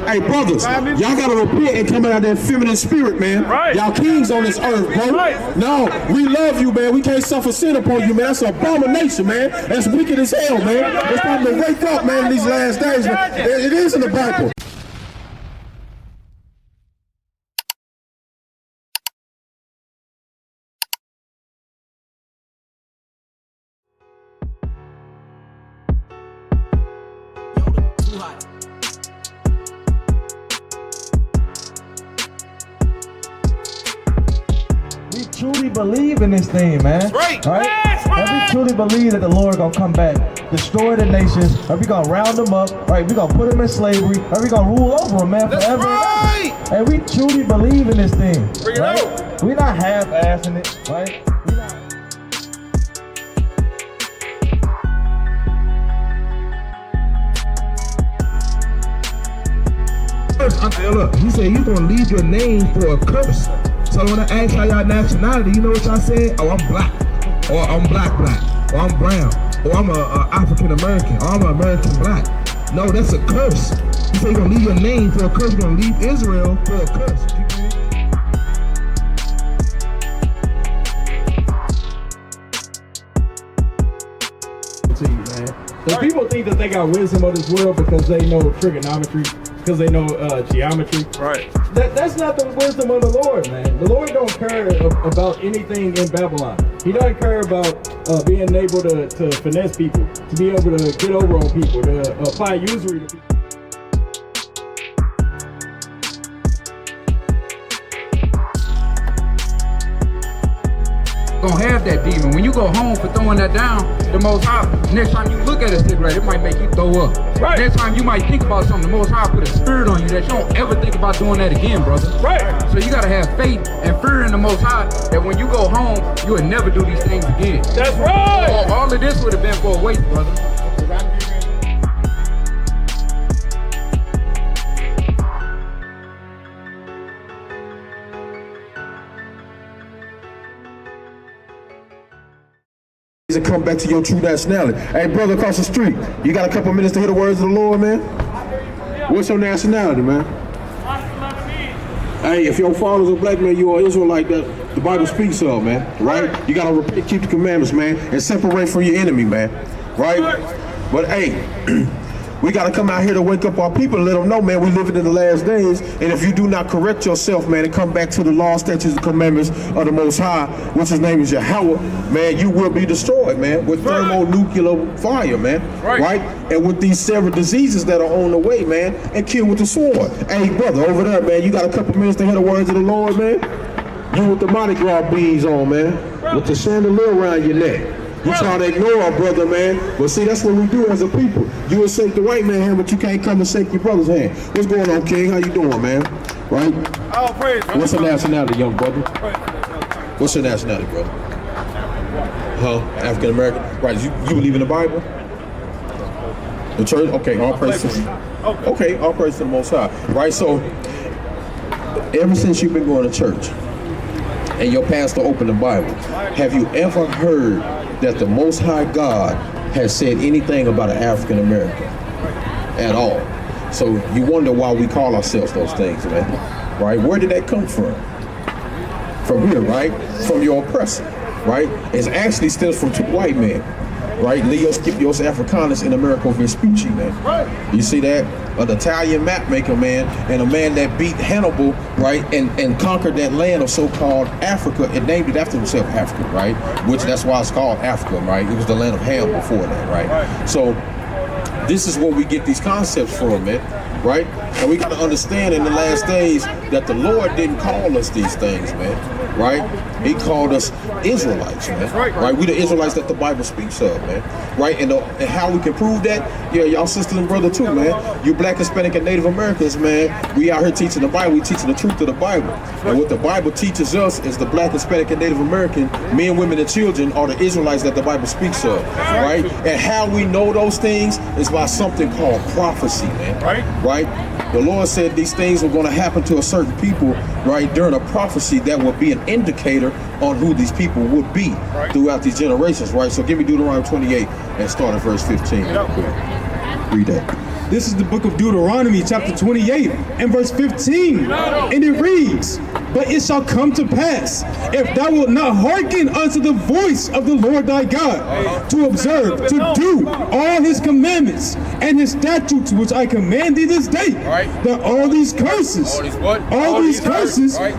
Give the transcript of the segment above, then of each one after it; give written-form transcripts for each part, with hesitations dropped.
Hey, brothers, y'all gotta repent and come out of that feminine spirit, man. Y'all kings on this earth, bro. No, we love you, man. We can't suffer sin upon you, man. That's an abomination, man. That's wicked as hell, man. It's time to wake up, man, in these last days, man. It is in the Bible. We truly believe in this thing, man. Right? And we truly believe that the Lord gonna come back, destroy the nations, and we gonna round them up, right? We gonna put them in slavery, and we gonna rule over them, man, forever. Right. And we truly believe in this thing. Bring it out. We're not half-assing it, right? Look, he said he's gonna leave your name for a curse. So when I ask how y'all nationality, you know what y'all said? Oh, I'm black, or I'm black, or I'm brown, or I'm a African American, or I'm an American black. No, that's a curse. He said he's gonna leave your name for a curse. He's gonna leave Israel for a curse. The people think that they got wisdom of this world because they know trigonometry, because they know geometry. Right. That's not the wisdom of the Lord, man. The Lord don't care about anything in Babylon. He doesn't care about being able to finesse people, to be able to get over on people, to apply usury to people. Gonna have that demon. When you go home for throwing that down, the Most High, next time you look at a cigarette, it might make you throw up. Right. Next time you might think about something, the Most High put a spirit on you that you don't ever think about doing that again, brother. Right. So you gotta have faith and fear in the Most High that when you go home, you will never do these things again. That's right. All of this would have been for a waste, brother. And come back to your true nationality. Hey, brother across the street, you got a couple minutes to hear the words of the Lord, man? What's your nationality, man? Hey, if your father's a black man, you're an Israelite that the Bible speaks of, man, right? You gotta repent, keep the commandments, man, and separate from your enemy, man, right? But hey, we gotta come out here to wake up our people and let them know, man, we living in the last days, and if you do not correct yourself, man, and come back to the law, statutes, and commandments of the Most High, which his name is Yahweh, man, you will be destroyed, man, with thermonuclear fire, man, right? And with these several diseases that are on the way, man, and killed with the sword. Hey, brother, over there, man, you got a couple minutes to hear the words of the Lord, man? You with the Mardi Gras beads on, man, with the chandelier around your neck. You trying to ignore our brother, man. But see, that's what we do as a people. You will shake the white man's hand, but you can't come and shake your brother's hand. What's going on, King? How you doing, man? Right? Oh, praise. What's your nationality, young brother? What's your nationality, brother? Huh? African American? Right, you believe in the Bible? The church? Okay, all praise to okay, all praise to the Most High. Right, so ever since you've been going to church and your pastor opened the Bible, have you ever heard that the Most High God has said anything about an African American at all? So you wonder why we call ourselves those things, man, right? Where did that come from? From here, right? From your oppressor, right? It actually stems from two white men, right? Leos Scipios Africanus and Americo Vespucci, man. You see that? An Italian map maker, man, and a man that beat Hannibal, right, and conquered that land of so-called Africa and named it after himself Africa, right? Which that's why it's called Africa, right? It was the land of Ham before that, right? So this is where we get these concepts from, man, right? And we got to understand in the last days that the Lord didn't call us these things, man, right? He called us Israelites, man, right? We the Israelites that the Bible speaks of, man, right? And how we can prove that? Yeah, y'all sisters and brother too, man. You black, Hispanic, and Native Americans, man, we out here teaching the Bible. We teaching the truth of the Bible. And what the Bible teaches us is the black, Hispanic, and Native American men, women, and children are the Israelites that the Bible speaks of, right? And how we know those things is by something called prophecy, man, right? The Lord said these things were going to happen to a certain people, right, during a prophecy that would be an indicator on who these people would be throughout these generations, right? So give me Deuteronomy 28 and start at verse 15. Read that. This is the book of Deuteronomy, chapter 28, and verse 15. And it reads, "But it shall come to pass, if thou wilt not hearken unto the voice of the Lord thy God, to observe, to do all his commandments and his statutes which I command thee this day, that all these curses,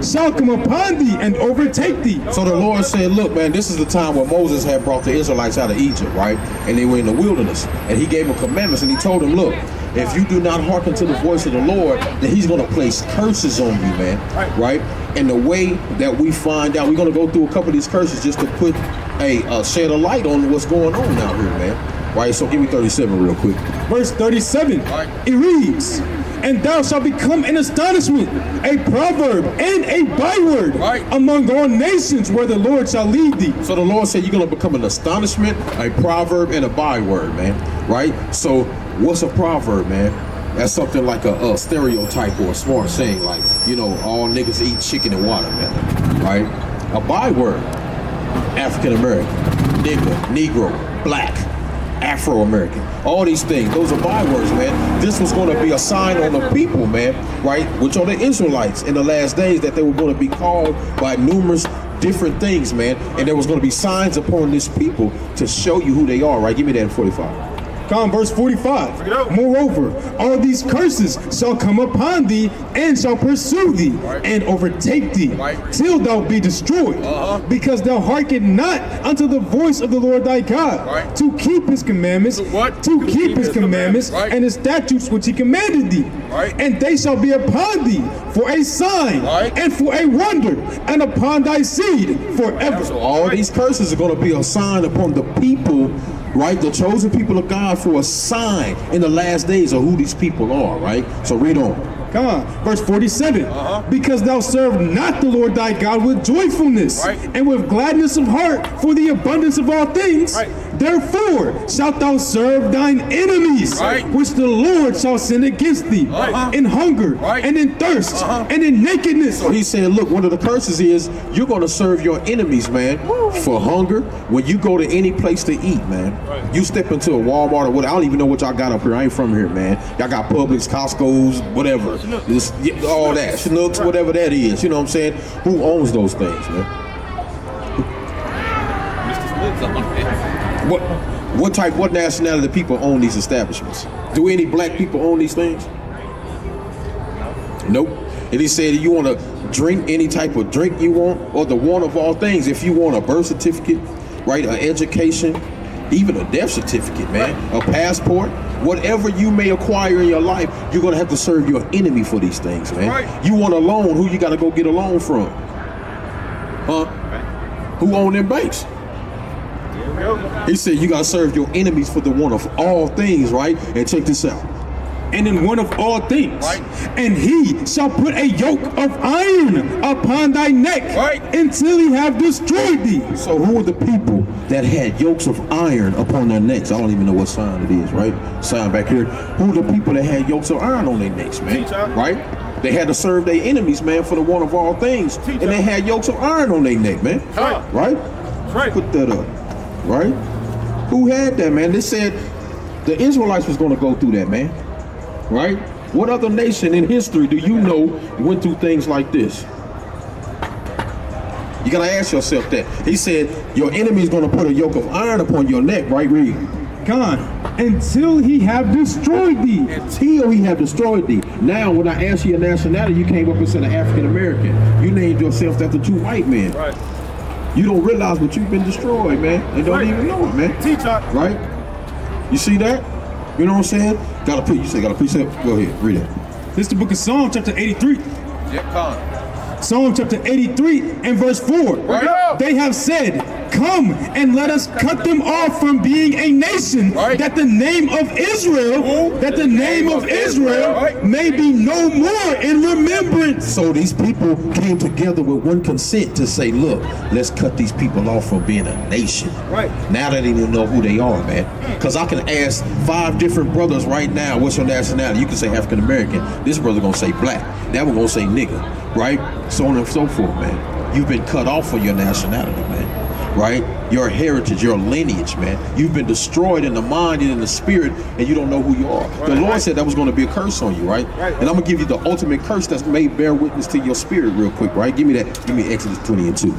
shall come upon thee and overtake thee." So the Lord said, look, man, this is the time where Moses had brought the Israelites out of Egypt, right? And they were in the wilderness. And he gave them commandments, and he told them, look, if you do not hearken to the voice of the Lord, then he's going to place curses on you, man, right? And the way that we find out, we're going to go through a couple of these curses just to put shed a light on what's going on out here, man. Right, so give me 37 real quick. Verse 37, it reads, "And thou shalt become an astonishment, a proverb, and a byword among all nations where the Lord shall lead thee." So the Lord said you're going to become an astonishment, a proverb, and a byword, man. Right? So what's a proverb, man? That's something like a stereotype or a smart saying, like, you know, all niggas eat chicken and water, man. Right? A byword, African American, nigga, Negro, black, Afro-American, all these things, those are bywords, man. This was going to be a sign on the people, man, right, which are the Israelites in the last days, that they were going to be called by numerous different things, man, and there was going to be signs upon this people to show you who they are, right? Give me that in 45. Come, verse 45. "Moreover, all these curses shall come upon thee and shall pursue thee and overtake thee till thou be destroyed, because thou hearken not unto the voice of the Lord thy God, to keep his commandments, and his statutes which he commanded thee. And they shall be upon thee for a sign and for a wonder, and upon thy seed forever." So all these curses are going to be a sign upon the people, right? The chosen people of God, for a sign in the last days of who these people are, right? So read on. Come on, verse 47. "Because thou serve not the Lord thy God with joyfulness and with gladness of heart for the abundance of all things, therefore shalt thou serve thine enemies, which the Lord shall send against thee, in hunger and in thirst and in nakedness." So he said, look, one of the curses is you're going to serve your enemies, man, for hunger. When you go to any place to eat, man, you step into a Walmart or what, I don't even know what y'all got up here. I ain't from here, man. Y'all got Publix, Costco's, whatever. This, all that, Chinooks, whatever that is. You know what I'm saying? Who owns those things, man? What nationality of people own these establishments? Do any black people own these things? Nope. And he said, you want to drink any type of drink you want, or the one of all things, if you want a birth certificate, right, an education, even a death certificate, man, a passport, whatever you may acquire in your life, you're going to have to serve your enemy for these things, man. You want a loan, who you got to go get a loan from? Huh? Who own them banks? He said you got to serve your enemies for the one of all things, right? And check this out. "And in one of all things, and he shall put a yoke of iron upon thy neck until he have destroyed thee." So who are the people that had yokes of iron upon their necks? I don't even know what sign it is, right? Sign back here. Who are the people that had yokes of iron on their necks, man? Right? They had to serve their enemies, man, for the one of all things. And they had yokes of iron on their neck, man. Right? Put that up. Right? Who had that, man? They said the Israelites was going to go through that, man. Right? What other nation in history do you know went through things like this? You gotta ask yourself that. He said your enemy is gonna put a yoke of iron upon your neck, right? Read. Come on. "Until he have destroyed thee." Until he have destroyed thee. Now, when I asked you your nationality, you came up and said an African American. You named yourself after two white men. You don't realize that you've been destroyed, man, and don't even know it, man. Right? You see that? You know what I'm saying? Got a precept. Go ahead, read it. This is the book of Psalm, chapter 83. Psalm chapter 83 and verse 4. "They have said, come and let us cut them off from being a nation, that the name of Israel, may be no more in remembrance." So these people came together with one consent to say, look, let's cut these people off from being a nation. Now they didn't even know who they are, man. Because I can ask 5 different brothers right now, what's your nationality? You can say African American. This brother gonna say black. That one gonna say nigga, right? So on and so forth, man. You've been cut off for your nationality, man. right? Your heritage, your lineage, man. You've been destroyed in the mind and in the spirit, and you don't know who you are. The Lord said that was going to be a curse on you, right? And I'm going to give you the ultimate curse that's made bear witness to your spirit real quick, right? Give me that. Give me Exodus 20 and 2.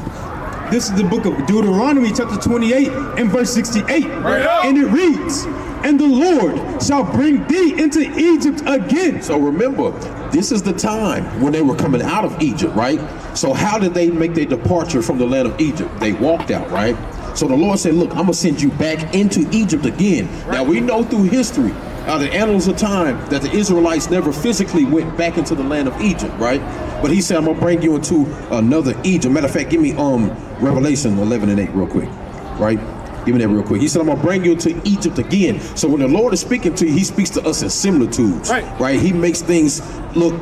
This is the book of Deuteronomy, chapter 28 and verse 68. And it reads, and the Lord shall bring thee into Egypt again. So remember, this is the time when they were coming out of Egypt, right? So how did they make their departure from the land of Egypt? They walked out, right? So the Lord said, look, I'm gonna send you back into Egypt again. Now we know through history, the annals of time, that the Israelites never physically went back into the land of Egypt, right? But he said, I'm gonna bring you into another Egypt. Matter of fact, give me Revelation 11 and 8 real quick, right? Give me that real quick. He said, I'm gonna bring you into Egypt again. So when the Lord is speaking to you, he speaks to us in similitudes, right? He makes things look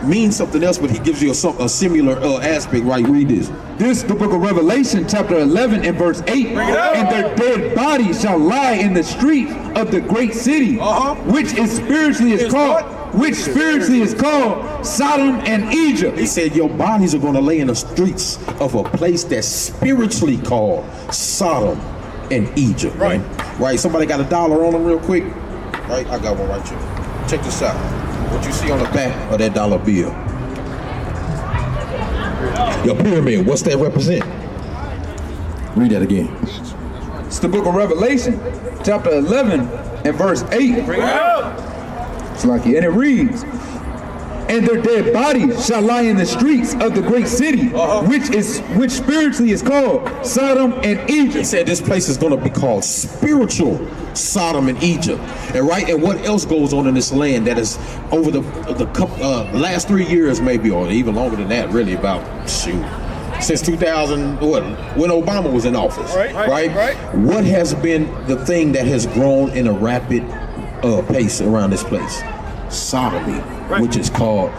mean something else, but he gives you a similar aspect, right? Read this. This is the book of Revelation, chapter 11 and verse 8. And their dead bodies shall lie in the street of the great city, which spiritually is called Sodom and Egypt. He said your bodies are going to lay in the streets of a place that's spiritually called Sodom and Egypt. Right. Somebody got $1 on them real quick? Right, I got one right here. Check this out. What you see on the back of that dollar bill? Your pyramid, what's that represent? Read that again. It's the book of Revelation, chapter 11 and verse 8. It's like it, and it reads, and their dead bodies shall lie in the streets of the great city, which spiritually is called Sodom and Egypt. He said this place is going to be called spiritual Sodom and Egypt. And what else goes on in this land that is over the last 3 years maybe, or even longer than that, really, about since 2000, when Obama was in office, right? What has been the thing that has grown in a rapid pace around this place? Sodomy, which is called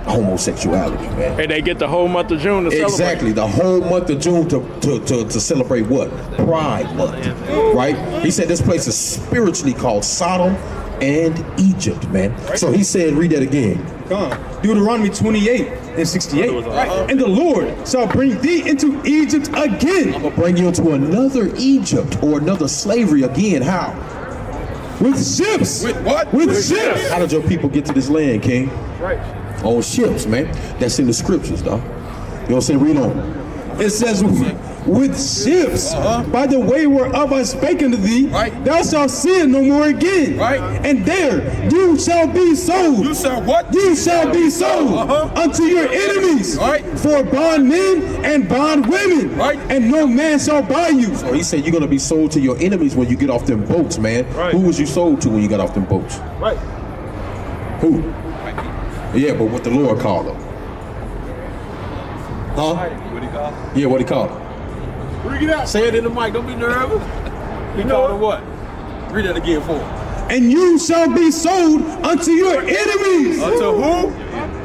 homosexuality, man. And they get the whole month of June to celebrate. Exactly, the whole month of June to celebrate what? Pride Month, right? He said this place is spiritually called Sodom and Egypt, man. So he said, read that again. Deuteronomy 28 and 68. And the Lord shall bring thee into Egypt again. I'm gonna bring you into another Egypt or another slavery again. How? With ships. With what? With ships. How did your people get to this land, King? On ships, man. That's in the scriptures, dog. You know what I'm saying? Read on. It says, with ships, by the way whereof I spake unto thee, thou shalt sin no more again. And there you shall be sold. You shall what? You shall be sold unto your enemies for bondmen and bondwomen. And no man shall buy you. So he said you're going to be sold to your enemies when you get off them boats, man. Who was you sold to when you got off them boats? Who? Yeah, but what the Lord called them. Huh? What he called? Yeah, what he called them. Read it out. Say it in the mic. Don't be nervous. He called him what? Read that again for him. And you shall be sold unto your enemies. Unto who?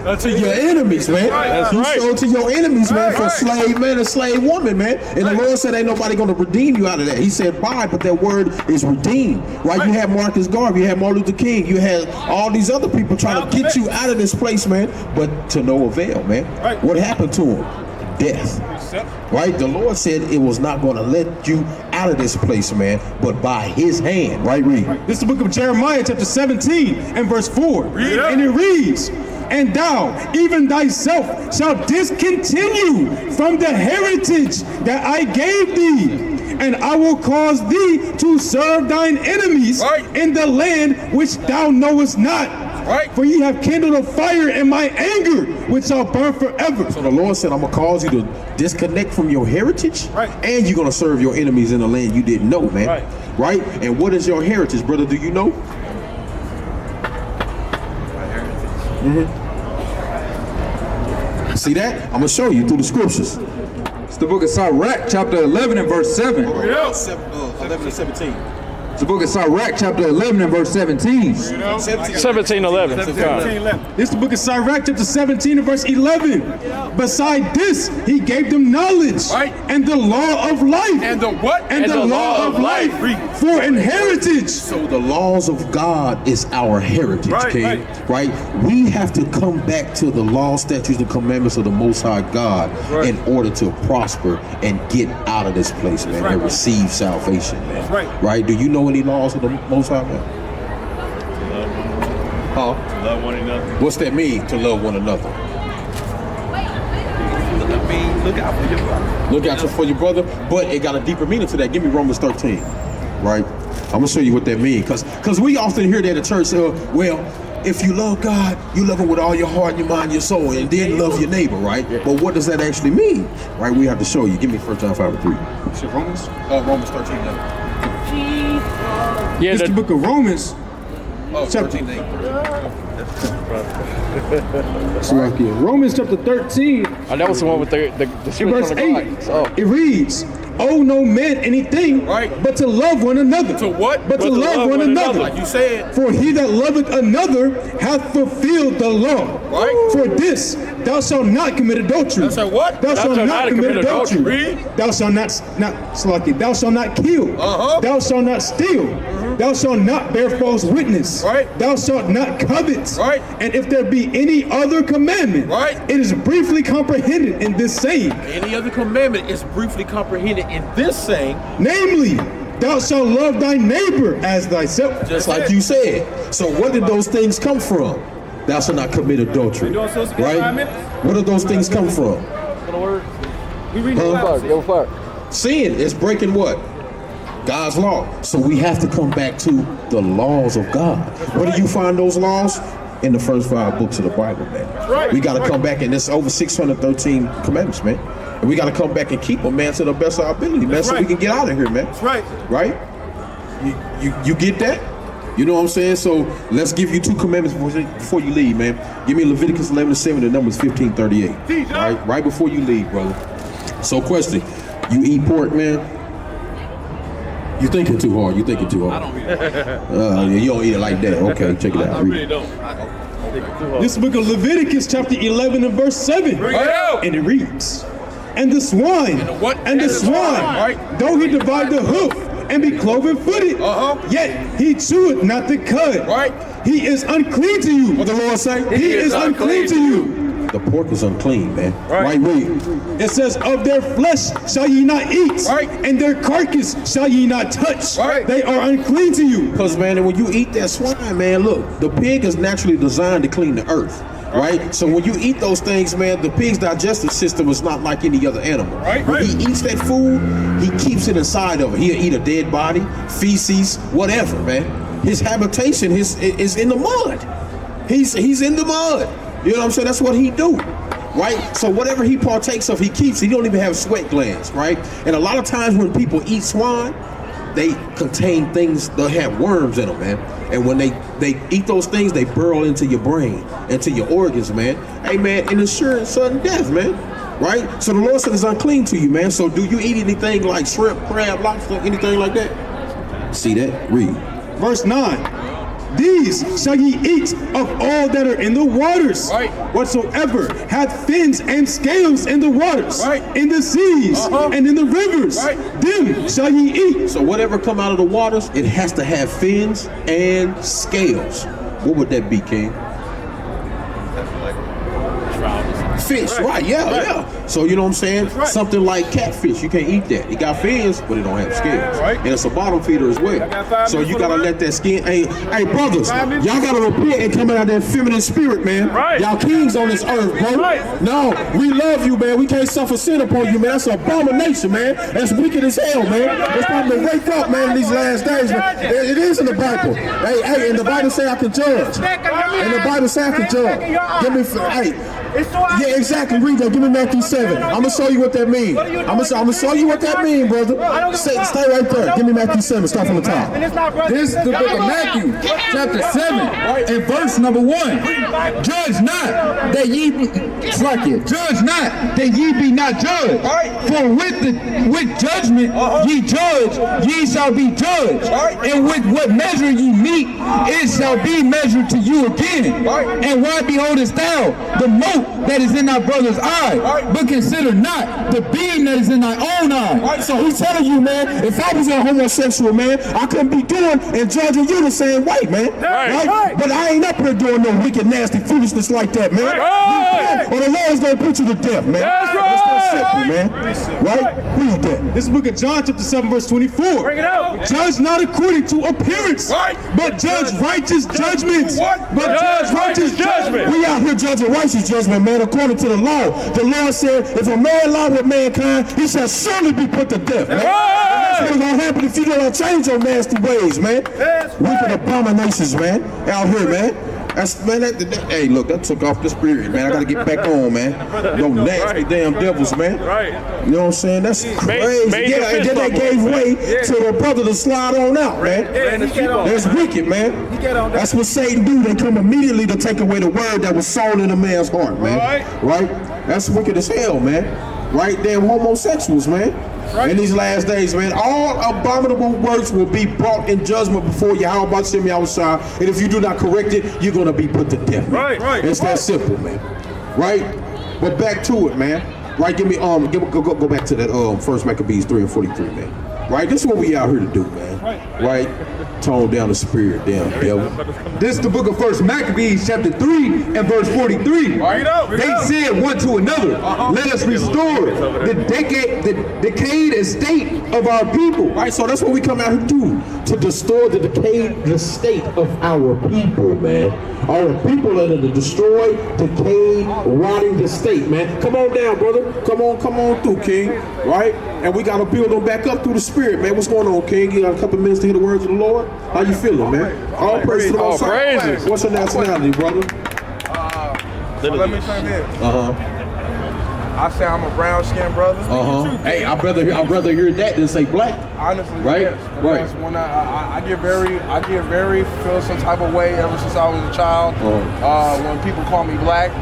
Unto your enemies, man. You sold to your enemies, man, for slave man and slave woman, man. And the Lord said ain't nobody going to redeem you out of that. He said buy, but that word is redeemed, right? You had Marcus Garvey, you had Martin Luther King, you had all these other people trying to get you out of this place, man, but to no avail, man. What happened to them? Death. Right? The Lord said it was not going to let you out of this place, man, but by his hand. Right? Read. This is the book of Jeremiah, chapter 17 and verse 4. And it reads, and thou, even thyself, shalt discontinue from the heritage that I gave thee, and I will cause thee to serve thine enemies in the land which thou knowest not. For ye have kindled a fire in my anger, which shall burn forever. So the Lord said, I'm going to cause you to disconnect from your heritage, and you're going to serve your enemies in a land you didn't know, man. Right? And what is your heritage, brother? Do you know? See that? I'm going to show you through the scriptures. It's the book of Sirach, chapter 11 and verse 7. 11 and 17. the book of Sirach, chapter 11 and verse 17. 17:11. This is the book of Sirach, chapter 17 and verse 11. Beside this, he gave them knowledge and the law of life. And the what? And the law of life for an heritage. So the laws of God is our heritage, King. Right? We have to come back to the law, statutes, and commandments of the Most High God in order to prosper and get out of this place, man, and receive salvation, man. Right? Do you know any laws of the Most High, man? Huh? Love one another. What's that mean, to love one another? Look out for your brother. Look out for your brother, but it got a deeper meaning to that. Give me Romans 13, right? I'm gonna show you what that means, cause we often hear that at church. Well, if you love God, you love Him with all your heart, your mind, your soul, and then love your neighbor, right? But what does that actually mean, right? We have to show you. Give me 1 John 5 and 3. Is it Romans? Romans 13. Yeah, it's the book of Romans. Chapter 13. Romans chapter 13. Oh, that was the one with the in verse 8. It reads, "Owe no man anything, but to love one another." To what? But to love one another. Like you said. For he that loveth another hath fulfilled the law. Right. For this, thou shalt not commit adultery. Thou shalt what? Thou shalt not commit adultery. Read. Thou shalt not thou shalt not kill. Thou shalt not steal. Thou shalt not bear false witness. Thou shalt not covet. And if there be any other commandment, it is briefly comprehended in this saying. Any other commandment is briefly comprehended in this saying. Namely, thou shalt love thy neighbor as thyself. Just like you said. So where did those things come from? Thou shalt not commit adultery. Right? Where did those things come from? Sin is breaking what? God's law. So we have to come back to the laws of God. Where do you find those laws? In the first 5 books of the Bible, man. We got to come back, and there's over 613 commandments, man. And we got to come back and keep them, man, to the best of our ability, man, so we can get out of here, man. That's right. Right? You get that? You know what I'm saying? So let's give you 2 commandments before you leave, man. Give me Leviticus 11:7 and Numbers 15:38. Right before you leave, brother. So question, you eat pork, man? You thinking too hard. You thinking too hard. I don't eat it. You don't eat it like that. Okay, check it out. I really don't. This book of Leviticus chapter 11 and verse 7. And it reads, "And the swine, and the swine, though he divide the hoof and be cloven-footed, yet he cheweth not the cud. He is unclean to you." What the Lord say? He is unclean to you. The pork is unclean, man. Read. It says, "Of their flesh shall ye not eat, and their carcass shall ye not touch. They are unclean to you." Because, man, when you eat that swine, man, look, the pig is naturally designed to clean the earth. Right? So when you eat those things, man, the pig's digestive system is not like any other animal. When he eats that food, he keeps it inside of it. He'll eat a dead body, feces, whatever, man. His habitation is in the mud. He's in the mud. You know what I'm saying? That's what he do. Right? So whatever he partakes of, he keeps. He don't even have sweat glands, right? And a lot of times when people eat swine, they contain things that have worms in them, man. And when they eat those things, they burrow into your brain, into your organs, man. Hey, man, and it's sure sudden death, man. Right? So the Lord said it's unclean to you, man. So do you eat anything like shrimp, crab, lobster, anything like that? See that? Read. Verse 9. "These shall ye eat of all that are in the waters, whatsoever hath fins and scales in the waters, in the seas, and in the rivers, them shall ye eat." So whatever come out of the waters, it has to have fins and scales. What would that be, King? Fish, yeah. So you know what I'm saying? Something like catfish, you can't eat that. It got fins, but it don't have scales. And it's a bottom feeder as well. So you gotta let that skin. Hey, brothers, y'all gotta repent and come out of that feminine spirit, man. Y'all kings on this earth, bro. No, we love you, man. We can't suffer sin upon you, man. That's an abomination, man. That's wicked as hell, man. It's time to wake up, man, in these last days, man. It is in the Bible. Hey, and the Bible say I can judge. And the Bible say I can judge. Give me, yeah, exactly. Read that. Give me Matthew 7. I'm gonna show you what that means. I'm gonna show you what that means, brother. Stay right there. Give me Matthew 7. Start from the top. This is the book of Matthew, chapter 7, and verse number 1. Judge not that ye be, judge not that ye be not judged. For with judgment ye judge, ye shall be judged. And with what measure ye meet, it shall be measured to you again. And why beholdest thou the mote that is in thy brother's eye, but consider not the beam that is in thy own eye? So he's telling you, man, if I was a homosexual, man, I couldn't be doing and judging you the same way, man. Right? But I ain't up here doing no wicked, nasty foolishness like that, man. Or the Lord's gonna put you to death, man. That's that simple, man. Right? Read that. This is the book of John, chapter 7, verse 24. Bring it out. Judge not according to appearance, but judge righteous judgments. But judge righteous judgment. We out here judging righteous judgment, man, according to the law. The Lord said, if a man lie with mankind, he shall surely be put to death, man. That's what's gonna happen if you don't change your nasty ways, man. Wicked abominations, man, out here, man. That's, man, hey, look, that took off the spirit, man. I gotta get back on, man. No nasty damn devils, man. You know what I'm saying? That's crazy. Yeah, and then they gave way to the brother to slide on out, man. That's wicked, man. That's what Satan do. They come immediately to take away the word that was sown in a man's heart, man. Right? That's wicked as hell, man. Right? Damn homosexuals, man. In these last days, man, all abominable works will be brought in judgment before you. How about Shimmy outside? And if you do not correct it, you're gonna be put to death. Man. It's that simple, man. Right? But back to it, man. Right? Give me go back to that First Maccabees 3 and 43, man. Right? This is what we out here to do, man. Right? Tone down the spirit, damn devil. This is the book of First Maccabees, chapter 3 and verse 43. They said one to another, let us restore the decayed estate of our people. Right, so that's what we come out here to do, to restore the decayed estate of our people, man. Our people are in the destroyed, decayed, rotting estate, man. Come on down, brother. Come on through, King. Right? And we gotta build them back up through the spirit, man. What's going on, King? You got a couple minutes to hear the words of the Lord? How you feeling, man? All praise to the Most High. What's your nationality, brother? So let me say this. I say I'm a brown skinned brother. Hey, I'd rather hear that than say black. Honestly, right? Yes, because when I get very feel some type of way ever since I was a child. When people call me black.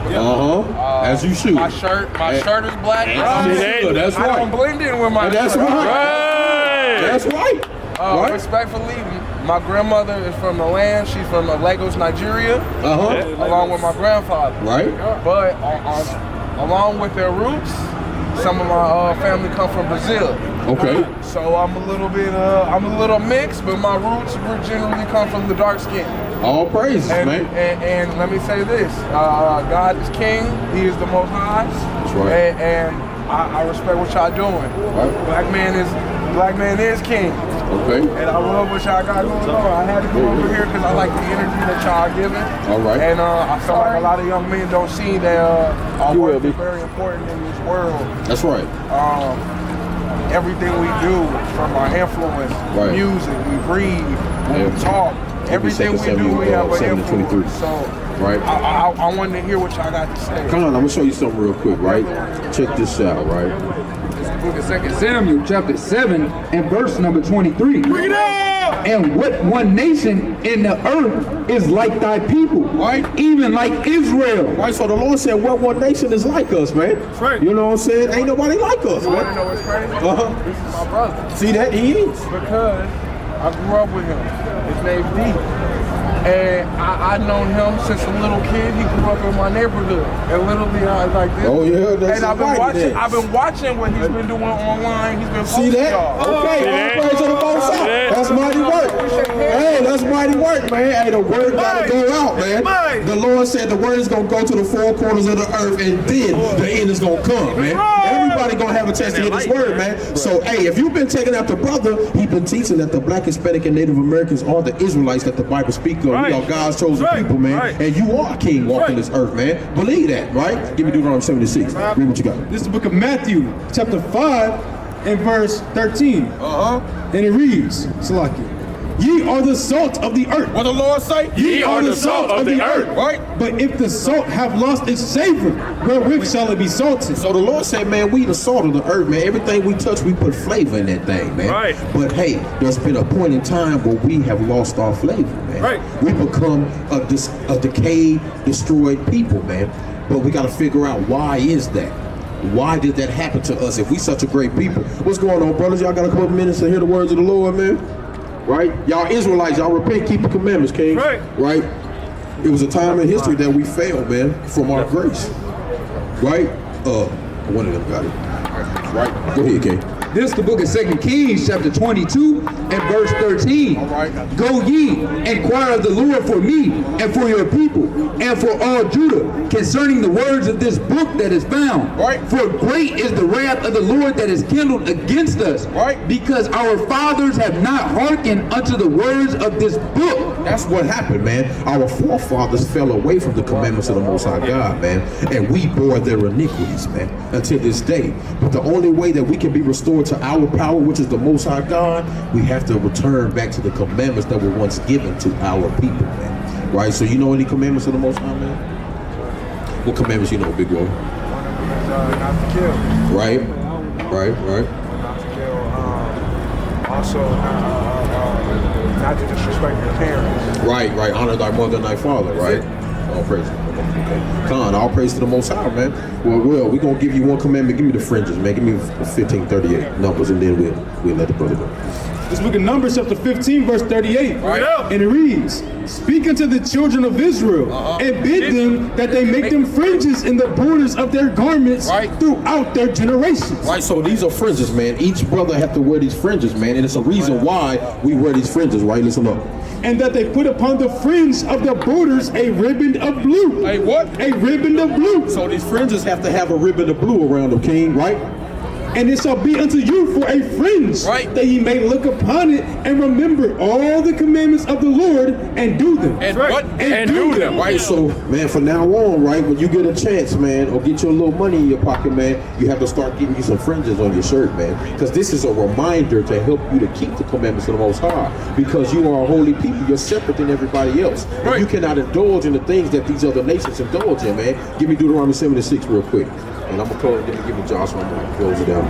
As you should. My shirt is black. That's right. I don't blend in with my. That's right. That's right. Respectfully, my grandmother is from the land. She's from Lagos, Nigeria. Along with my grandfather. Right. But along with their roots, some of my family come from Brazil. Okay. So I'm a little mixed, but my roots generally come from the dark skin. All praises, man. And let me say this: God is King. He is the Most High. That's right. And I respect what y'all doing. Right. Black man is king. Okay. And I love what y'all got going on. I had to go over here because I like the energy that y'all giving. All right. And I feel like a lot of young men don't see that our work is very important in this world. That's right. Everything we do, from our influence, music, we breathe, we talk, everything we do, we have an influence. So I wanted to hear what y'all got to say. Come on, I'm gonna show you something real quick, right? Check this out, right? Book of 2 Samuel, chapter 7, and verse number 23. Bring it out! And what one nation in the earth is like thy people, right? Even like Israel. Right, so the Lord said, what one nation is like us, man? That's right. You know what I'm saying? Ain't nobody like us, man. You know what's crazy? This is my brother. See that? He is. Because I grew up with him. His name's D. And I known him since a little kid. He grew up in my neighborhood. And literally I was like this. Oh yeah, that's and I've been watching what he's been doing online. He's been posting y'all. Okay, praise to the Most High. That's mighty work. Hey, that's mighty work, man. Hey, the word gotta go out, man. The Lord said the word is gonna go to the four corners of the earth, and then the end is gonna come, man. Everybody gonna have a chance to hear this word, man. So hey, if you've been taking after brother, he's been teaching that the Black, Hispanic, and Native Americans are the Israelites that the Bible speaks of. We are God's chosen people, man. And you are a king walking this earth, man. Believe that, right? Give me Deuteronomy 76. Read what you got. This is the book of Matthew, chapter 5, and verse 13. And it reads, Salaki, Ye are the salt of the earth. What the Lord say? Ye are the salt of the earth. Right. But if the salt have lost its savor, wherewith shall it be salted? So the Lord said, man, we the salt of the earth, man. Everything we touch, we put flavor in that thing, man. Right. But hey, there's been a point in time where we have lost our flavor, man. Right. We become a decayed, destroyed people, man. But we got to figure out, why is that? Why did that happen to us if we such a great people? What's going on, brothers? Y'all got a couple minutes to hear the words of the Lord, man? Right? Y'all Israelites, y'all repent, keep the commandments, King. Right. Right? It was a time in history that we failed, man, from our grace. Right? One of them got it. Right? Go ahead, King. This is the book of 2 Kings, chapter 22, and verse 13. All right. Go ye, inquire of the Lord for me, and for your people, and for all Judah, concerning the words of this book that is found. Right. For great is the wrath of the Lord that is kindled against us, Right. because our fathers have not hearkened unto the words of this book. That's what happened, man. Our forefathers fell away from the commandments of the Most High God, man, and we bore their iniquities, man, until this day. But the only way that we can be restored to our power, which is the Most High God, we have to return back to the commandments that were once given to our people, man. Right? So you know any commandments of the Most High, man? What commandments you know, Big Bro? Not to kill. Right? Right? Not to kill. Also, not to disrespect your parents. Right. Honor thy mother and thy father, right? All praise. Okay. Con, all praise to the Most High, man. Well, we're going to give you one commandment. Give me the fringes, man. Give me 1538 numbers, and then we'll let the brother go. This book of Numbers, chapter 15, verse 38. Right. And it reads, Speak unto the children of Israel, and bid them that they make them fringes in the borders of their garments throughout their generations. Right, so these are fringes, man. Each brother have to wear these fringes, man. And it's a reason why we wear these fringes, right? Listen up. And that they put upon the fringe of the borders a ribbon of blue. Hey, what? A ribbon of blue. So these fringes have to have a ribbon of blue around them, King, right? And it shall be unto you for a fringe, that ye may look upon it and remember all the commandments of the Lord and do them. And what? And do them. Right, so, man, from now on, right, when you get a chance, man, or get your little money in your pocket, man, you have to start getting you some fringes on your shirt, man. Because this is a reminder to help you to keep the commandments of the Most High. Because you are a holy people. You're separate than everybody else. And you cannot indulge in the things that these other nations indulge in, man. Give me Deuteronomy 76 real quick. And I'm going to close it, give me Joshua, I'm going to close it down.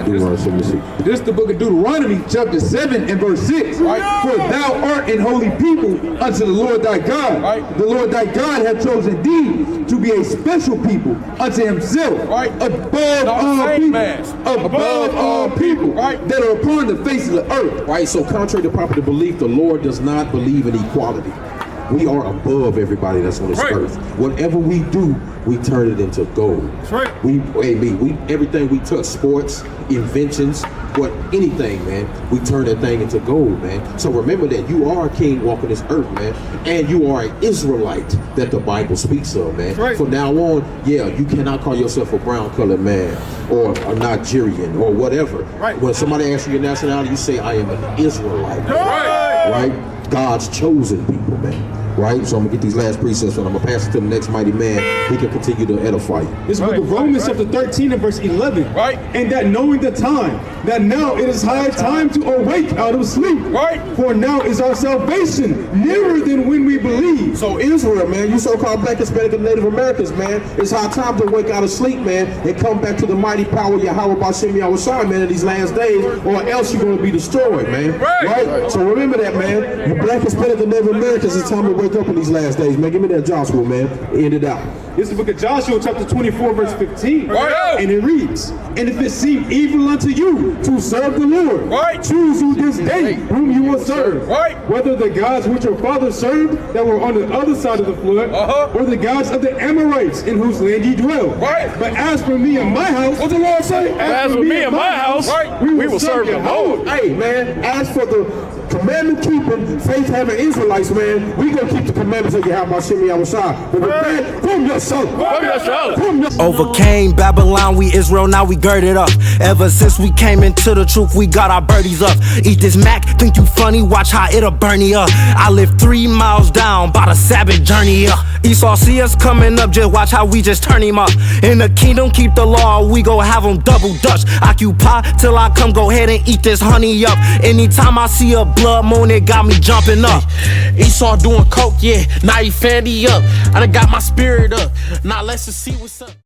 Deuteronomy 76. This is the book of Deuteronomy, chapter 7 and verse 6. Right. For thou art an holy people unto the Lord thy God. Right. The Lord thy God hath chosen thee to be a special people unto himself. Right. Above all people. Above all people that are upon the face of the earth. Right, so contrary to popular belief, the Lord does not believe in equality. We are above everybody that's on this earth. Whatever we do, we turn it into gold. That's right. We everything we touch, sports, inventions, anything, man, we turn that thing into gold, man. So remember that you are a king walking this earth, man, and you are an Israelite that the Bible speaks of, man. Right. From now on, you cannot call yourself a brown-colored man or a Nigerian or whatever. Right. When somebody asks you your nationality, you say, I am an Israelite. Right? God's chosen people, man. Right? So I'm gonna get these last precepts and I'm gonna pass it to the next mighty man. He can continue to edify you. This book of Romans chapter 13 and verse 11. Right. And that knowing the time, that now it is high time to awake out of sleep. Right. For now is our salvation nearer than when we believe. So Israel, man, you so-called Black, Hispanic, and Native Americans, man, it's high time to wake out of sleep, man, and come back to the mighty power of Yahweh B'Shem Yahushua, man, in these last days, or else you're gonna be destroyed, man. Right? So remember that, man. You Black, Hispanic, and Native Americans, it's time to wake up in these last days, man. Give me that Joshua, man. End it out. This is the book of Joshua chapter 24 verse 15. Right. And it reads, and if it seem evil unto you to serve the Lord, choose you this day whom you will serve. Whether the gods which your fathers served that were on the other side of the flood, or the gods of the Amorites in whose land ye dwell. But as for me and my house, what the Lord say? As for me and my house, we will serve the Lord. Hey, man, as for the commandment keeping, faith having Israelites, man, we gonna keep the commandments of Yahweh B'Shem Yahushua. But repent from your Overcame Babylon, we Israel, now we girded up. Ever since we came into the truth, we got our birdies up. Eat this Mac, think you funny, watch how it'll burn you up. I live 3 miles down, by the Sabbath journey up. Esau see us coming up, just watch how we just turn him up. In the kingdom, keep the law, we gon' have them double dutch. Occupy till I come, go ahead and eat this honey up. Anytime I see a blood moon, it got me jumping up. Esau doing coke, yeah, now he fanny up. I done got my spirit up, now let's just see what's up.